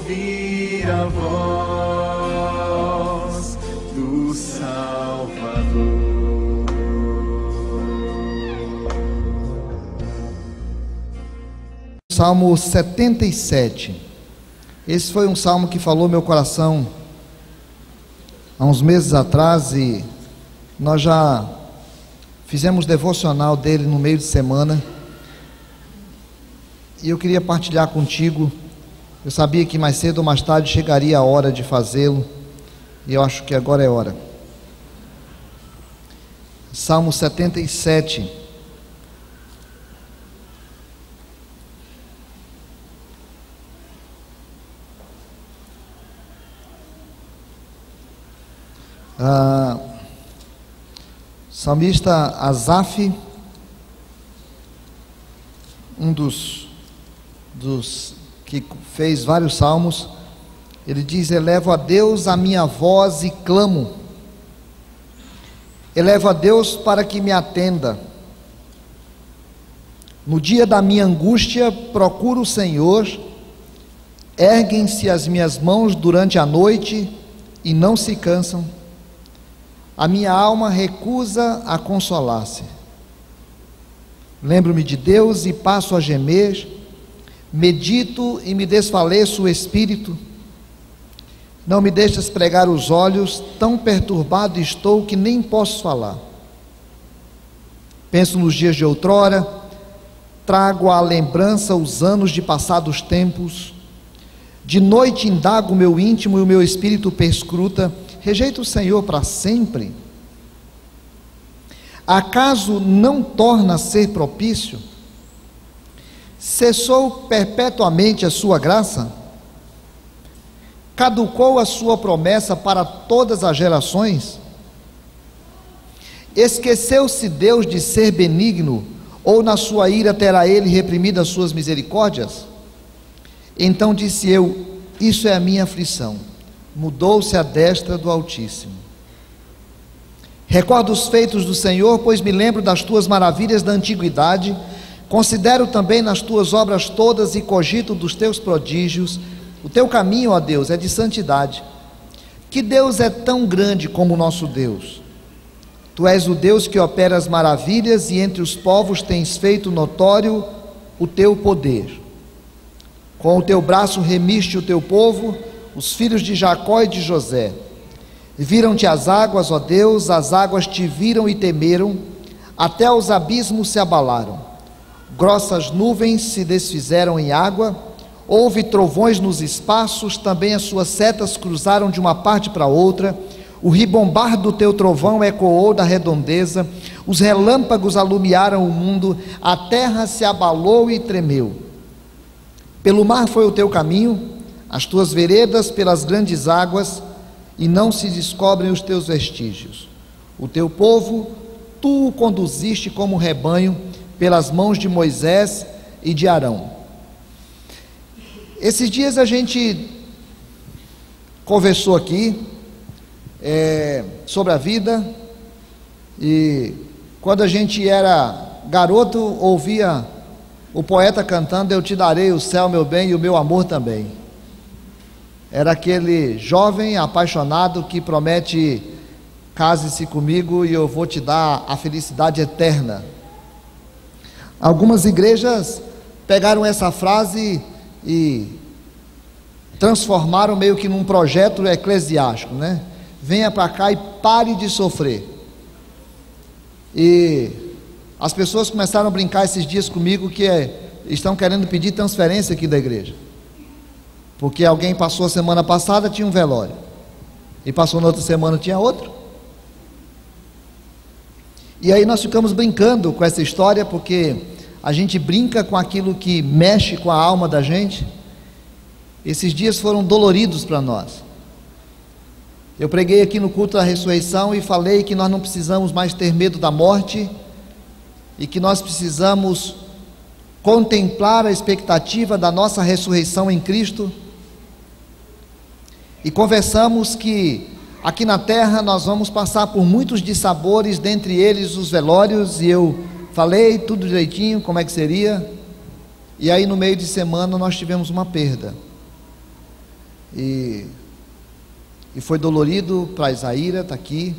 ouvir a voz do Salvador. Salmo 77. Esse foi um salmo que falou meu coração há uns meses atrás, e nós já fizemos devocional dele no meio de semana, e eu queria partilhar contigo. Eu sabia que mais cedo ou mais tarde chegaria a hora de fazê-lo, e eu acho que agora é hora. Salmo 77. Salmista Asaf, um dos que fez vários salmos, ele diz: elevo a Deus a minha voz e clamo, elevo a Deus para que me atenda. No dia da minha angústia procuro o Senhor, erguem-se as minhas mãos durante a noite e não se cansam. A minha alma recusa a consolar-se. Lembro-me de Deus e passo a gemer, medito e me desfaleço o espírito. Não me deixas pregar os olhos, tão perturbado estou que nem posso falar. Penso nos dias de outrora, trago à lembrança os anos de passados tempos. De noite indago o meu íntimo e o meu espírito perscruta. Rejeito o Senhor para sempre? Acaso não torna a ser propício? Cessou perpetuamente a sua graça? Caducou a sua promessa para todas as gerações? Esqueceu-se Deus de ser benigno, ou na sua ira terá ele reprimido as suas misericórdias? Então disse eu: isso é a minha aflição. Mudou-se a destra do Altíssimo. Recordo os feitos do Senhor, pois me lembro das tuas maravilhas da antiguidade. Considero também nas tuas obras todas e cogito dos teus prodígios. O teu caminho, ó Deus, é de santidade. Que Deus é tão grande como o nosso Deus? Tu és o Deus que opera as maravilhas, e entre os povos tens feito notório o teu poder. Com o teu braço remiste o teu povo, os filhos de Jacó e de José. Viram-te as águas, ó Deus, as águas te viram e temeram, até os abismos se abalaram. Grossas nuvens se desfizeram em água, houve trovões nos espaços, também as suas setas cruzaram de uma parte para outra. O ribombar do teu trovão ecoou da redondeza, os relâmpagos alumiaram o mundo, a terra se abalou e tremeu. Pelo mar foi o teu caminho, as tuas veredas pelas grandes águas, e não se descobrem os teus vestígios. O teu povo, tu o conduziste como rebanho, pelas mãos de Moisés e de Arão. Esses dias a gente conversou aqui sobre a vida, e quando a gente era garoto, ouvia o poeta cantando: eu te darei o céu, meu bem, e o meu amor também. Era aquele jovem apaixonado que promete: case-se comigo e eu vou te dar a felicidade eterna. Algumas igrejas pegaram essa frase e transformaram meio que num projeto eclesiástico, né? Venha para cá e pare de sofrer. E as pessoas começaram a brincar esses dias comigo que estão querendo pedir transferência aqui da igreja, porque alguém passou a semana passada, tinha um velório, e passou na outra semana, tinha outro. E aí nós ficamos brincando com essa história, porque a gente brinca com aquilo que mexe com a alma da gente. Esses dias foram doloridos para nós. Eu preguei aqui no culto da ressurreição e falei que nós não precisamos mais ter medo da morte, e que nós precisamos contemplar a expectativa da nossa ressurreição em Cristo. E conversamos que aqui na terra nós vamos passar por muitos dissabores, dentre eles os velórios, e eu falei tudo direitinho como é que seria. E aí no meio de semana nós tivemos uma perda. E foi dolorido para a Isaíra, está aqui,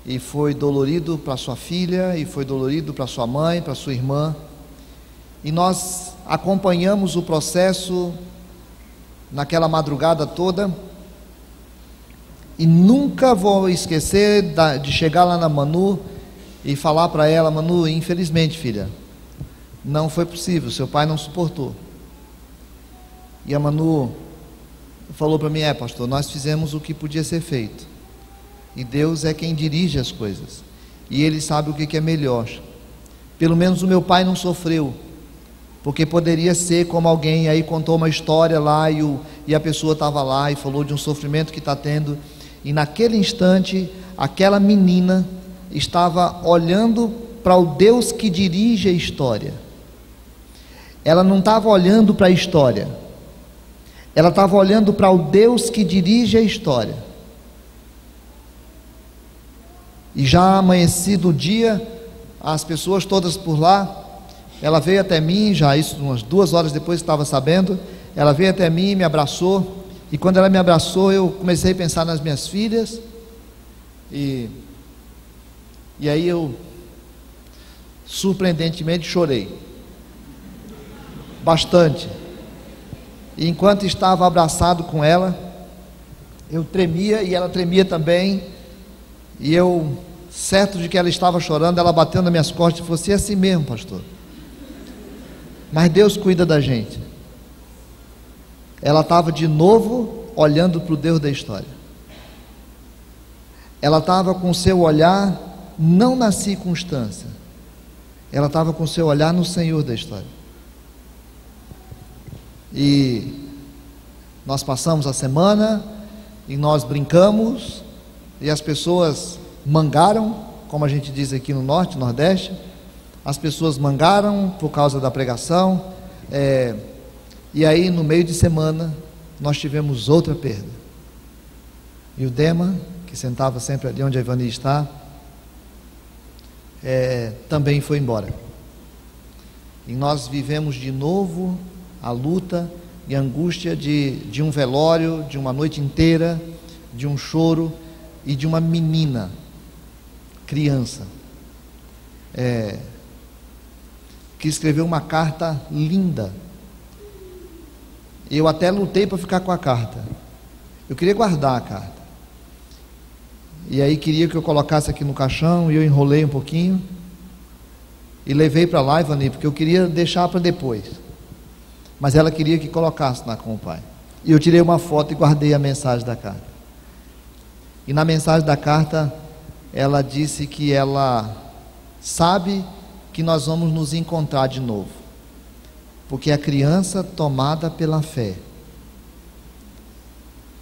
e foi dolorido para sua filha, e foi dolorido para sua mãe, para sua irmã, e nós acompanhamos o processo naquela madrugada toda, e nunca vou esquecer de chegar lá na Manu e falar para ela: Manu, infelizmente, filha, não foi possível, seu pai não suportou. E a Manu falou para mim: pastor, nós fizemos o que podia ser feito, e Deus é quem dirige as coisas, e Ele sabe o que é melhor. Pelo menos o meu pai não sofreu, porque poderia ser como alguém aí contou uma história lá, e a pessoa estava lá e falou de um sofrimento que está tendo, e naquele instante aquela menina estava olhando para o Deus que dirige a história. Ela não estava olhando para a história, ela estava olhando para o Deus que dirige a história. E já amanhecido o dia, as pessoas todas por lá, ela veio até mim, já isso umas 2 horas depois estava sabendo, ela veio até mim, me abraçou, e quando ela me abraçou, eu comecei a pensar nas minhas filhas, e aí eu surpreendentemente chorei, bastante. E enquanto estava abraçado com ela, eu tremia e ela tremia também, e eu, certo de que ela estava chorando, ela bateu nas minhas costas e falou assim: é assim mesmo, pastor, mas Deus cuida da gente. Ela estava de novo olhando para o Deus da história, ela estava com o seu olhar não na circunstância, ela estava com o seu olhar no Senhor da história. E nós passamos a semana, e nós brincamos, e as pessoas mangaram, como a gente diz aqui no norte, nordeste, as pessoas mangaram por causa da pregação, e aí no meio de semana nós tivemos outra perda, e o Dema, que sentava sempre ali onde a Ivani está, também foi embora, e nós vivemos de novo a luta e a angústia de um velório, de uma noite inteira, de um choro, e de uma menina, criança, que escreveu uma carta linda. Eu até lutei para ficar com a carta, eu queria guardar a carta, e aí queria que eu colocasse aqui no caixão, e eu enrolei um pouquinho, e levei para lá, Ivani, porque eu queria deixar para depois, mas ela queria que colocasse lá com o pai, e eu tirei uma foto e guardei a mensagem da carta. E na mensagem da carta, ela disse que ela sabe que nós vamos nos encontrar de novo, porque a criança tomada pela fé,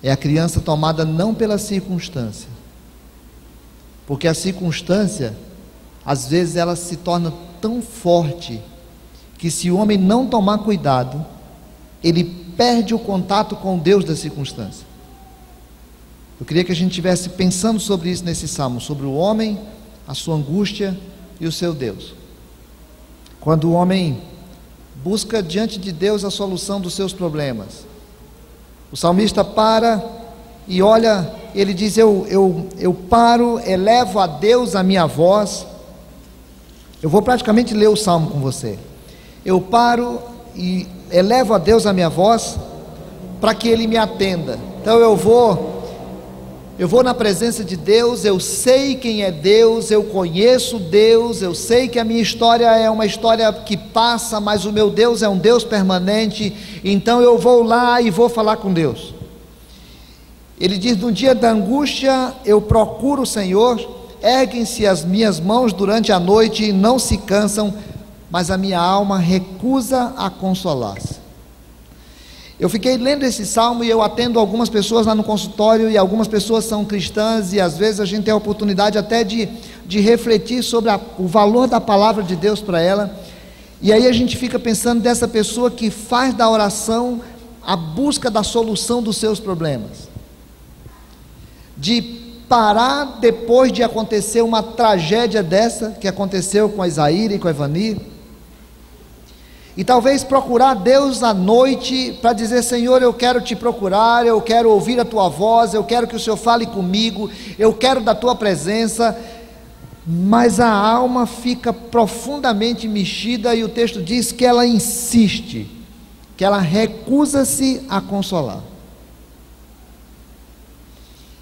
é a criança tomada não pela circunstância, porque a circunstância, às vezes ela se torna tão forte, que se o homem não tomar cuidado, ele perde o contato com o Deus da circunstância. Eu queria que a gente estivesse pensando sobre isso nesse salmo, sobre o homem, a sua angústia e o seu Deus. Quando o homem busca diante de Deus a solução dos seus problemas, o salmista para e olha, ele diz: eu paro, elevo a Deus a minha voz. Eu vou praticamente ler o salmo com você. Eu paro e elevo a Deus a minha voz, para que Ele me atenda. Então eu vou na presença de Deus, eu sei quem é Deus, eu conheço Deus, eu sei que a minha história é uma história que passa, mas o meu Deus é um Deus permanente, então eu vou lá e vou falar com Deus. Ele diz: no dia da angústia eu procuro o Senhor, erguem-se as minhas mãos durante a noite e não se cansam, mas a minha alma recusa a consolar-se. Eu fiquei lendo esse salmo e eu atendo algumas pessoas lá no consultório, e algumas pessoas são cristãs, e às vezes a gente tem a oportunidade até de refletir sobre o valor da palavra de Deus para ela, e aí a gente fica pensando dessa pessoa que faz da oração a busca da solução dos seus problemas, de parar depois de acontecer uma tragédia dessa, que aconteceu com a Isaíra e com a Ivani, E talvez procurar Deus à noite para dizer: Senhor, eu quero te procurar, eu quero ouvir a tua voz, eu quero que o Senhor fale comigo, eu quero da tua presença, mas a alma fica profundamente mexida, e o texto diz que ela insiste, que ela recusa-se a consolar.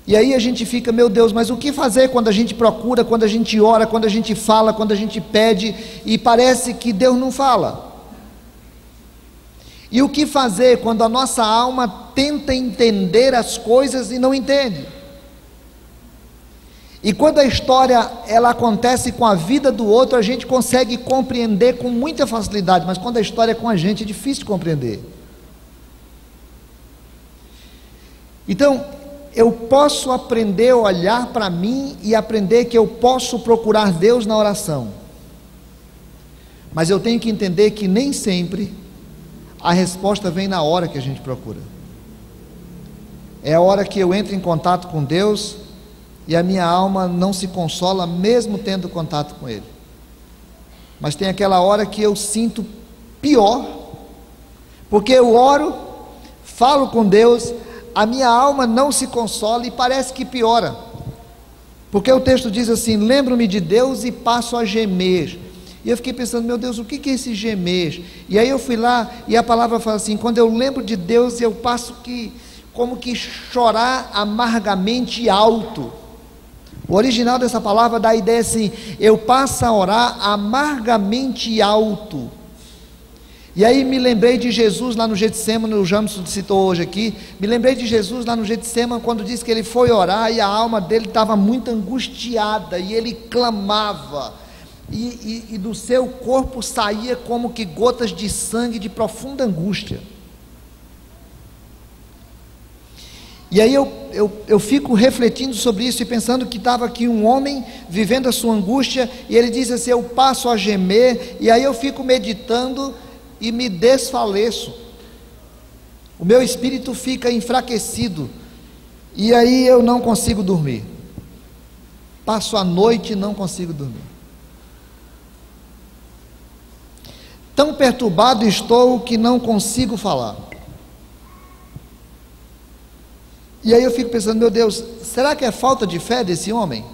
E aí a gente fica: meu Deus, mas o que fazer quando a gente procura, quando a gente ora, quando a gente fala, quando a gente pede, e parece que Deus não fala? E o que fazer quando a nossa alma tenta entender as coisas e não entende? E quando a história ela acontece com a vida do outro, a gente consegue compreender com muita facilidade, mas quando a história é com a gente, é difícil de compreender. Então, eu posso aprender a olhar para mim e aprender que eu posso procurar Deus na oração, mas eu tenho que entender que nem sempre a resposta vem na hora que a gente procura. É a hora que eu entro em contato com Deus e a minha alma não se consola mesmo tendo contato com Ele. Mas tem aquela hora que eu sinto pior, porque eu oro, falo com Deus, a minha alma não se consola e parece que piora, porque o texto diz assim: lembro-me de Deus e passo a gemer. E eu fiquei pensando: meu Deus, o que é esse gemer? E aí eu fui lá, e a palavra fala assim: quando eu lembro de Deus, eu passo como que chorar amargamente alto. O original dessa palavra dá a ideia assim: eu passo a orar amargamente alto. E aí me lembrei de Jesus lá no Getsêmani, o Jamson citou hoje aqui, me lembrei de Jesus lá no Getsêmani, quando disse que ele foi orar e a alma dele estava muito angustiada, e ele clamava, e do seu corpo saía como que gotas de sangue de profunda angústia. E aí eu fico refletindo sobre isso e pensando que estava aqui um homem vivendo a sua angústia, e ele diz assim: eu passo a gemer. E aí eu fico meditando e me desfaleço, o meu espírito fica enfraquecido, e aí eu não consigo dormir, passo a noite e não consigo dormir. Tão perturbado estou que não consigo falar. E aí eu fico pensando: meu Deus, será que é falta de fé desse homem?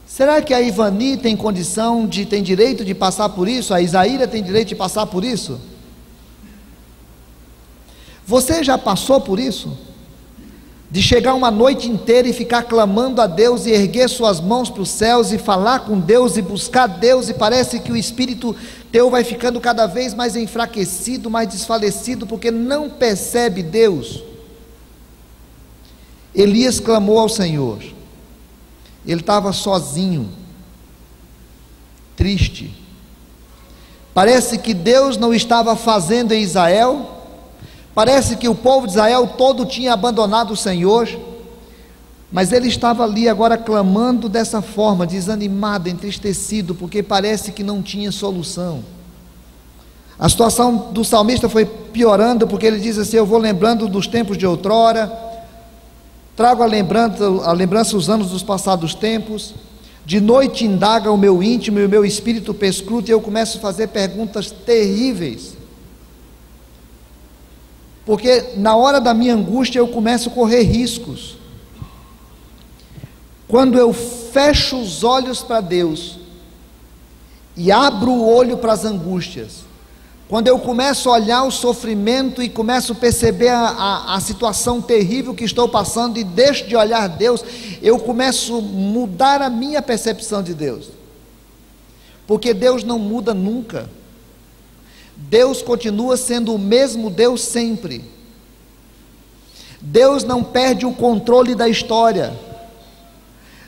Será que a Ivani tem condição tem direito de passar por isso? A Isaíra tem direito de passar por isso? Você já passou por isso? De chegar uma noite inteira e ficar clamando a Deus, e erguer suas mãos para os céus, e falar com Deus, e buscar Deus, e parece que o espírito teu vai ficando cada vez mais enfraquecido, mais desfalecido, porque não percebe Deus? Elias clamou ao Senhor. Ele estava sozinho, triste. Parece que Deus não estava fazendo em Israel, parece que o povo de Israel todo tinha abandonado o Senhor, mas ele estava ali agora clamando dessa forma, desanimado, entristecido, porque parece que não tinha solução. A situação do salmista foi piorando, porque ele diz assim: eu vou lembrando dos tempos de outrora, trago a lembrança os anos dos passados tempos, de noite indaga o meu íntimo e o meu espírito perscruta, e eu começo a fazer perguntas terríveis, porque na hora da minha angústia eu começo a correr riscos. Quando eu fecho os olhos para Deus e abro o olho para as angústias, quando eu começo a olhar o sofrimento e começo a perceber a situação terrível que estou passando, e deixo de olhar Deus, eu começo a mudar a minha percepção de Deus, porque Deus não muda nunca. Deus continua sendo o mesmo Deus sempre. Deus não perde o controle da história.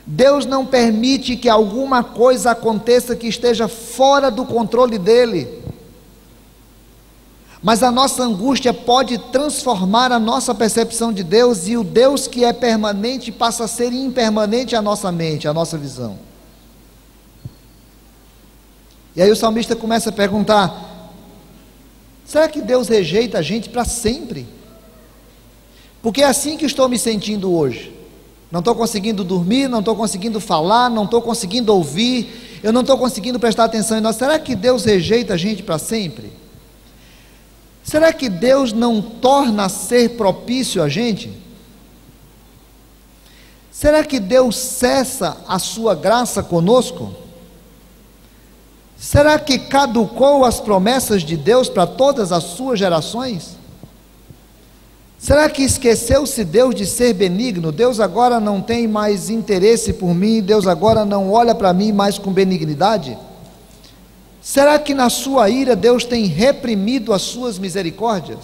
Deus não permite que alguma coisa aconteça que esteja fora do controle dele. Mas a nossa angústia pode transformar a nossa percepção de Deus, e o Deus que é permanente passa a ser impermanente à nossa mente, à nossa visão. E aí o salmista começa a perguntar: será que Deus rejeita a gente para sempre? Porque é assim que estou me sentindo hoje. Não estou conseguindo dormir, não estou conseguindo falar, não estou conseguindo ouvir. eu não estou conseguindo prestar atenção em nós. Será que Deus rejeita a gente para sempre? Será que Deus não torna a ser propício a gente? Será que Deus cessa a sua graça conosco? Será que caducou as promessas de Deus para todas as suas gerações? Será que esqueceu-se Deus de ser benigno? Deus agora não tem mais interesse por mim, Deus agora não olha para mim mais com benignidade? Será que na sua ira Deus tem reprimido as suas misericórdias?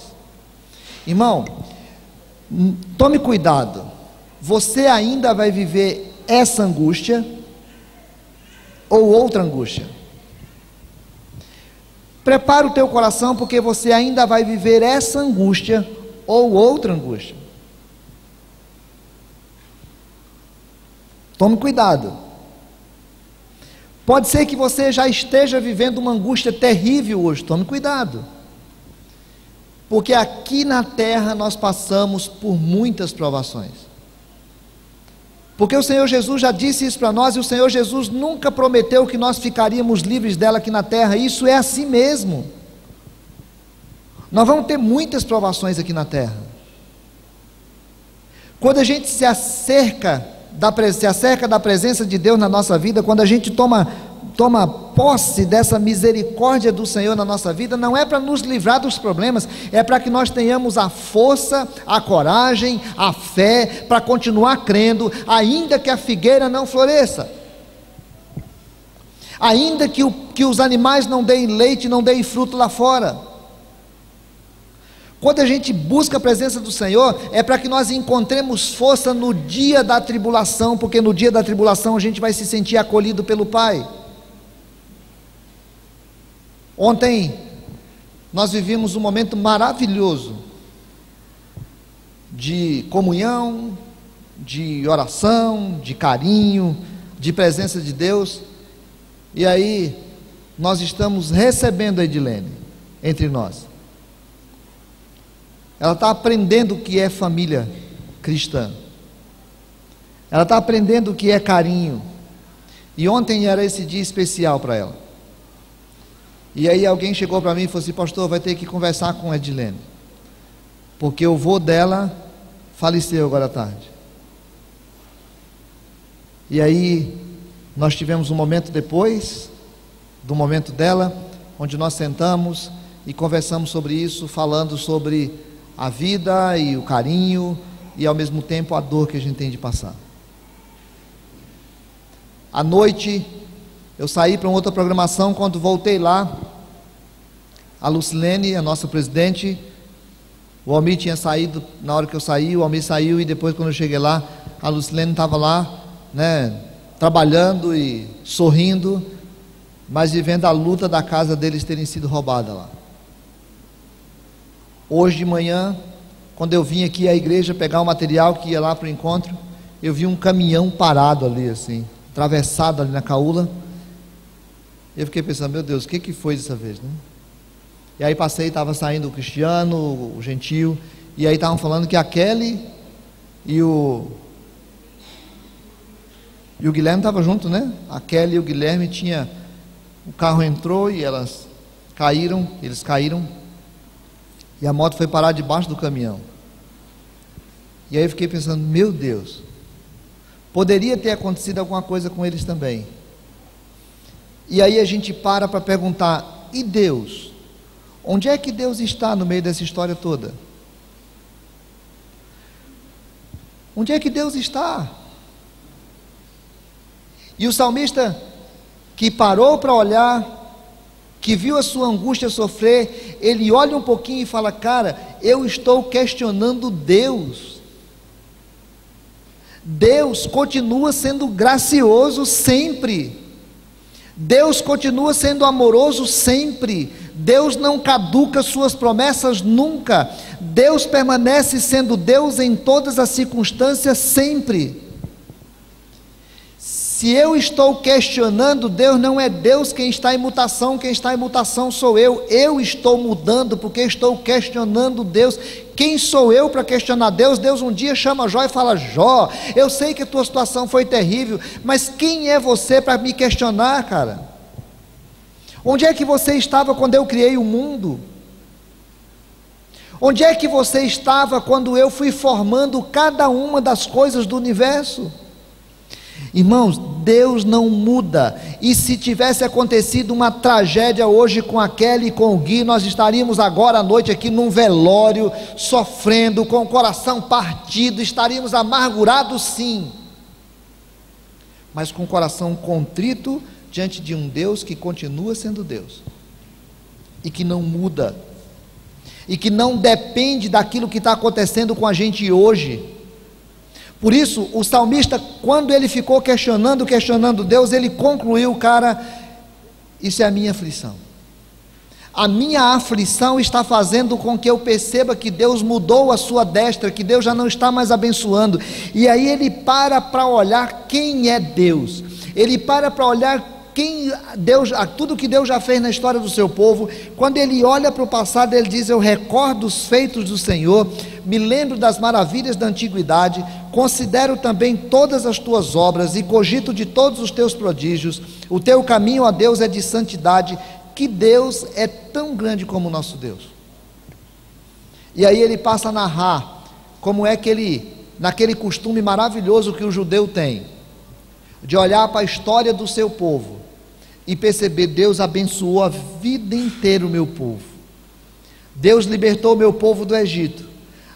Irmão, tome cuidado, você ainda vai viver essa angústia ou outra angústia? Prepara o teu coração, porque você ainda vai viver essa angústia ou outra angústia. Tome cuidado. Pode ser que você já esteja vivendo uma angústia terrível hoje. Tome cuidado. Porque aqui na terra nós passamos por muitas provações. Porque o Senhor Jesus já disse isso para nós, e o Senhor Jesus nunca prometeu que nós ficaríamos livres dela aqui na terra. Isso é assim mesmo. Nós vamos ter muitas provações aqui na terra. Quando a gente se acerca da presença de Deus na nossa vida, quando a gente toma posse dessa misericórdia do Senhor na nossa vida, não é para nos livrar dos problemas, é para que nós tenhamos a força, a coragem, a fé, para continuar crendo, ainda que a figueira não floresça, ainda que os animais não deem leite, não deem fruto lá fora. Quando a gente busca a presença do Senhor, é para que nós encontremos força no dia da tribulação, porque no dia da tribulação a gente vai se sentir acolhido pelo Pai. Ontem nós vivimos um momento maravilhoso de comunhão, de oração, de carinho, de presença de Deus, e aí nós estamos recebendo a Edilene entre nós. Ela está aprendendo o que é família cristã, ela está aprendendo o que é carinho, e ontem era esse dia especial para ela. E aí alguém chegou para mim e falou assim: pastor, vai ter que conversar com a Edilene, porque o vô dela faleceu agora à tarde. E aí nós tivemos um momento depois do momento dela, onde nós sentamos e conversamos sobre isso, falando sobre a vida e o carinho, e ao mesmo tempo a dor que a gente tem de passar. À noite eu saí para uma outra programação. Quando voltei lá, a Lucilene, a nossa presidente, o Almir tinha saído. Na hora que eu saí, o Almir saiu, e depois, quando eu cheguei lá, a Lucilene estava lá, trabalhando e sorrindo, mas vivendo a luta da casa deles terem sido roubada lá. Hoje de manhã, quando eu vim aqui à igreja pegar o material que ia lá para o encontro, eu vi um caminhão parado ali, assim, atravessado ali na caúla. Eu fiquei pensando: meu Deus, o que foi dessa vez, né? E aí passei, estava saindo o Cristiano, o Gentil, e aí estavam falando que a Kelly e o Guilherme estavam juntos, né? A Kelly e o Guilherme o carro entrou e eles caíram, e a moto foi parar debaixo do caminhão. E aí eu fiquei pensando: meu Deus, poderia ter acontecido alguma coisa com eles também. E aí a gente para perguntar: e Deus? Onde é que Deus está no meio dessa história toda? Onde é que Deus está? E o salmista, que parou para olhar, que viu a sua angústia sofrer, ele olha um pouquinho e fala: cara, eu estou questionando Deus. Deus continua sendo gracioso sempre, Deus continua sendo amoroso sempre, Deus não caduca suas promessas nunca, Deus permanece sendo Deus em todas as circunstâncias sempre. Se eu estou questionando Deus, não é Deus quem está em mutação sou eu. Eu estou mudando porque estou questionando Deus. Quem sou eu para questionar Deus? Deus um dia chama Jó e fala: Jó, eu sei que a tua situação foi terrível, mas quem é você para me questionar, cara? Onde é que você estava quando eu criei o mundo? Onde é que você estava quando eu fui formando cada uma das coisas do universo? Irmãos, Deus não muda, e se tivesse acontecido uma tragédia hoje com a Kelly e com o Gui, nós estaríamos agora à noite aqui num velório, sofrendo, com o coração partido, estaríamos amargurados sim, mas com o coração contrito, diante de um Deus que continua sendo Deus, e que não muda, e que não depende daquilo que está acontecendo com a gente hoje. Por isso, o salmista, quando ele ficou questionando Deus, ele concluiu: cara, isso é a minha aflição. A minha aflição está fazendo com que eu perceba que Deus mudou a sua destra, que Deus já não está mais abençoando. E aí ele para olhar quem é Deus. Ele para olhar tudo que Deus já fez na história do seu povo. Quando ele olha para o passado, ele diz: eu recordo os feitos do Senhor, me lembro das maravilhas da antiguidade, considero também todas as tuas obras e cogito de todos os teus prodígios. O teu caminho, ó Deus, é de santidade. Que Deus é tão grande como o nosso Deus. E aí ele passa a narrar como é que ele, naquele costume maravilhoso que o judeu tem, de olhar para a história do seu povo e perceber: Deus abençoou a vida inteira o meu povo, Deus libertou o meu povo do Egito,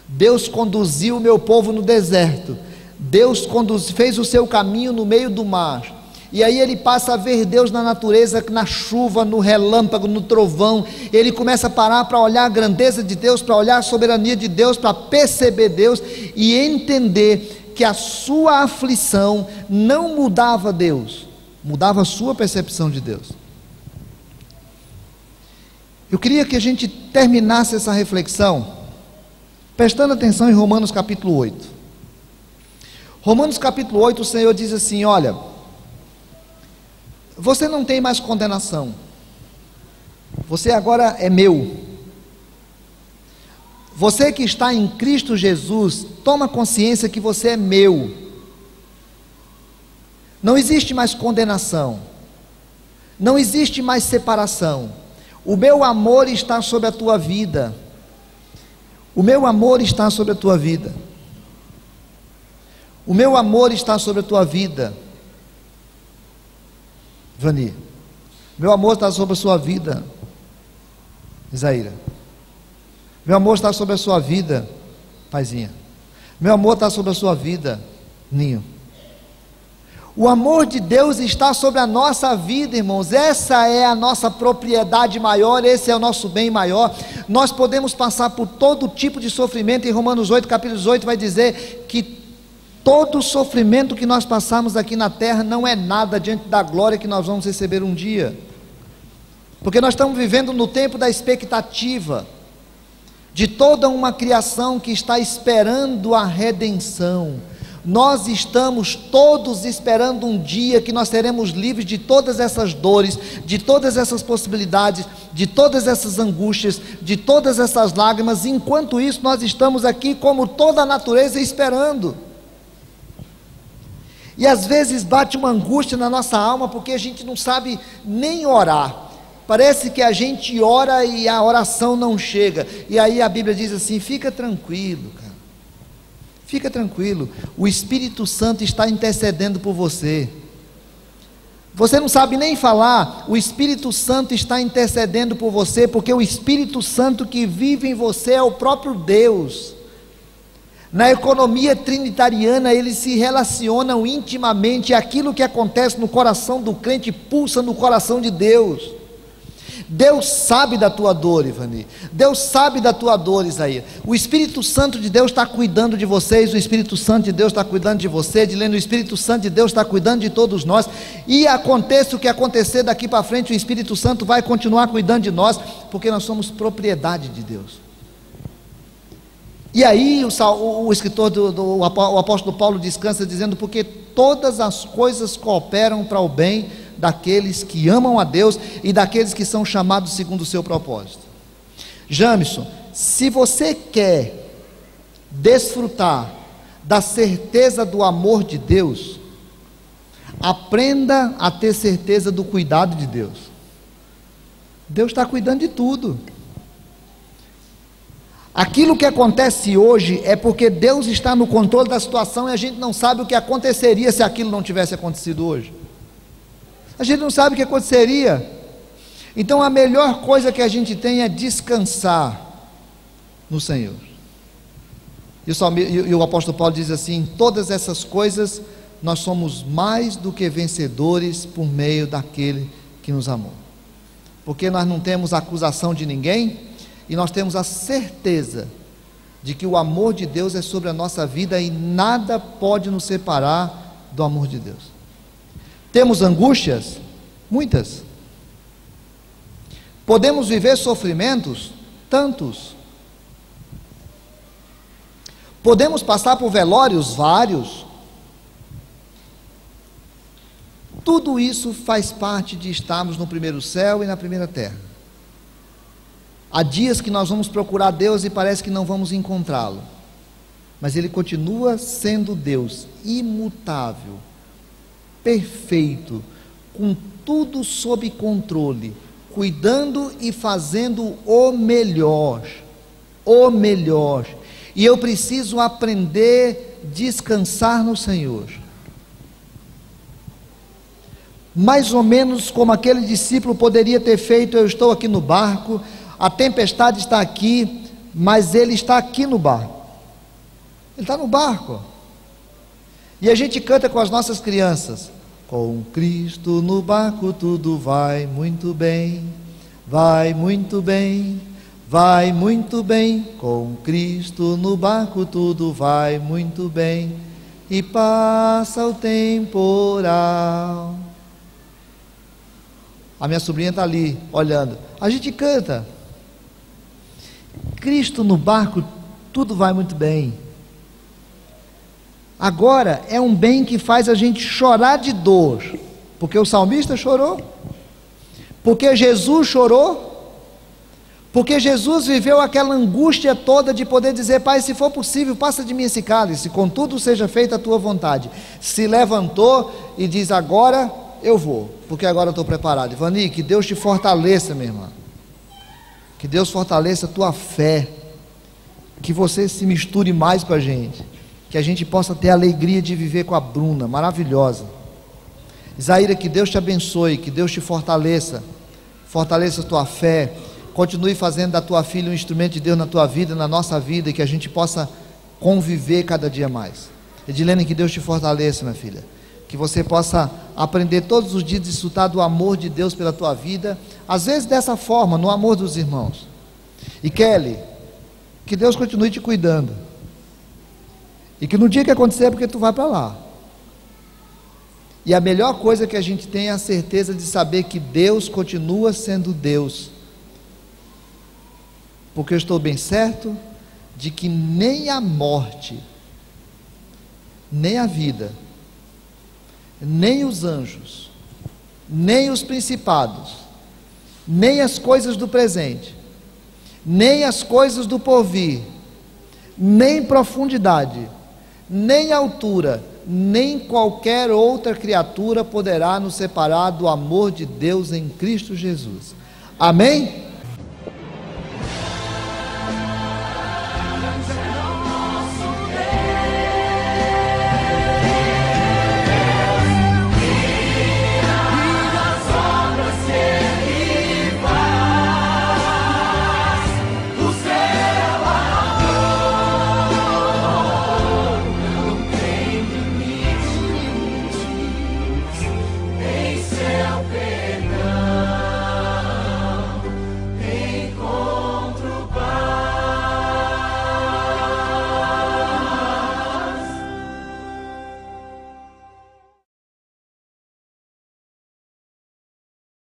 Deus conduziu o meu povo no deserto, Deus fez o seu caminho no meio do mar. E aí ele passa a ver Deus na natureza, na chuva, no relâmpago, no trovão. Ele começa a parar para olhar a grandeza de Deus, para olhar a soberania de Deus, para perceber Deus e entender que a sua aflição não mudava Deus, mudava a sua percepção de Deus. Eu queria que a gente terminasse essa reflexão prestando atenção em Romanos capítulo 8. Romanos capítulo 8, o Senhor diz assim: olha, você não tem mais condenação, você agora é meu. Você que está em Cristo Jesus, toma consciência que você é meu. Não existe mais condenação, não existe mais separação. O meu amor está sobre a tua vida. O meu amor está sobre a tua vida. O meu amor está sobre a tua vida, Vani. Meu amor está sobre a sua vida, Isaíra. Meu amor está sobre a sua vida, Paizinha. Meu amor está sobre a sua vida, Ninho. O amor de Deus está sobre a nossa vida, irmãos. Essa é a nossa propriedade maior, esse é o nosso bem maior. Nós podemos passar por todo tipo de sofrimento. Em Romanos 8, capítulo 18, vai dizer que todo sofrimento que nós passamos aqui na terra não é nada diante da glória que nós vamos receber um dia, porque nós estamos vivendo no tempo da expectativa de toda uma criação que está esperando a redenção. Nós estamos todos esperando um dia que nós seremos livres de todas essas dores, de todas essas possibilidades, de todas essas angústias, de todas essas lágrimas. Enquanto isso, nós estamos aqui como toda a natureza esperando. E às vezes bate uma angústia na nossa alma, porque a gente não sabe nem orar. Parece que a gente ora e a oração não chega. E aí a Bíblia diz assim: fica tranquilo, cara. Fica tranquilo. O Espírito Santo está intercedendo por você. Você não sabe nem falar, o Espírito Santo está intercedendo por você, porque o Espírito Santo que vive em você é o próprio Deus. Na economia trinitariana, eles se relacionam intimamente. Aquilo que acontece no coração do crente pulsa no coração de Deus. Deus sabe da tua dor, Ivani. Deus sabe da tua dor, Isaías. O Espírito Santo de Deus está cuidando de vocês. O Espírito Santo de Deus está cuidando de você, Edilene. O Espírito Santo de Deus está cuidando de todos nós. E aconteça o que acontecer daqui para frente, o Espírito Santo vai continuar cuidando de nós, porque nós somos propriedade de Deus. E aí o escritor, o apóstolo Paulo descansa dizendo: porque todas as coisas cooperam para o bem daqueles que amam a Deus e daqueles que são chamados segundo o seu propósito. Jamison, se você quer desfrutar da certeza do amor de Deus, aprenda a ter certeza do cuidado de Deus. Deus está cuidando de tudo. Aquilo que acontece hoje é porque Deus está no controle da situação e a gente não sabe o que aconteceria se aquilo não tivesse acontecido hoje. A gente não sabe o que aconteceria. Então a melhor coisa que a gente tem é descansar no Senhor. E o apóstolo Paulo diz assim: em todas essas coisas nós somos mais do que vencedores por meio daquele que nos amou. Porque nós não temos acusação de ninguém e nós temos a certeza de que o amor de Deus é sobre a nossa vida e nada pode nos separar do amor de Deus. Temos angústias? Muitas. Podemos viver sofrimentos? Tantos. Podemos passar por velórios? Vários. Tudo isso faz parte de estarmos no primeiro céu e na primeira terra. Há dias que nós vamos procurar Deus e parece que não vamos encontrá-lo, mas Ele continua sendo Deus, imutável, perfeito, com tudo sob controle, cuidando e fazendo o melhor, e eu preciso aprender a descansar no Senhor, mais ou menos como aquele discípulo poderia ter feito. Eu estou aqui no barco, a tempestade está aqui, mas ele está aqui no barco, ele está no barco, e a gente canta com as nossas crianças: com Cristo no barco tudo vai muito bem, vai muito bem, vai muito bem, com Cristo no barco tudo vai muito bem, e passa o temporal. A minha sobrinha está ali, olhando, a gente canta: Cristo no barco, tudo vai muito bem. Agora, é um bem que faz a gente chorar de dor, porque o salmista chorou, porque Jesus chorou, porque Jesus viveu aquela angústia toda de poder dizer: Pai, se for possível, passa de mim esse cálice, contudo seja feita a tua vontade. Se levantou e diz: agora eu vou, porque agora eu estou preparado. Ivani, que Deus te fortaleça, minha irmã, que Deus fortaleça a tua fé, que você se misture mais com a gente, que a gente possa ter a alegria de viver com a Bruna, maravilhosa. Isaíra, que Deus te abençoe, que Deus te fortaleça, fortaleça a tua fé, continue fazendo da tua filha um instrumento de Deus na tua vida, na nossa vida, e que a gente possa conviver cada dia mais. Edilene, que Deus te fortaleça, minha filha, que você possa aprender todos os dias a desfrutar do amor de Deus pela tua vida, às vezes dessa forma, no amor dos irmãos. E Kelly, que Deus continue te cuidando, e que no dia que acontecer é porque tu vai para lá. E a melhor coisa que a gente tem é a certeza de saber que Deus continua sendo Deus, porque eu estou bem certo de que nem a morte, nem a vida, nem os anjos, nem os principados, nem as coisas do presente, nem as coisas do porvir, nem profundidade, nem altura, nem qualquer outra criatura poderá nos separar do amor de Deus em Cristo Jesus. Amém?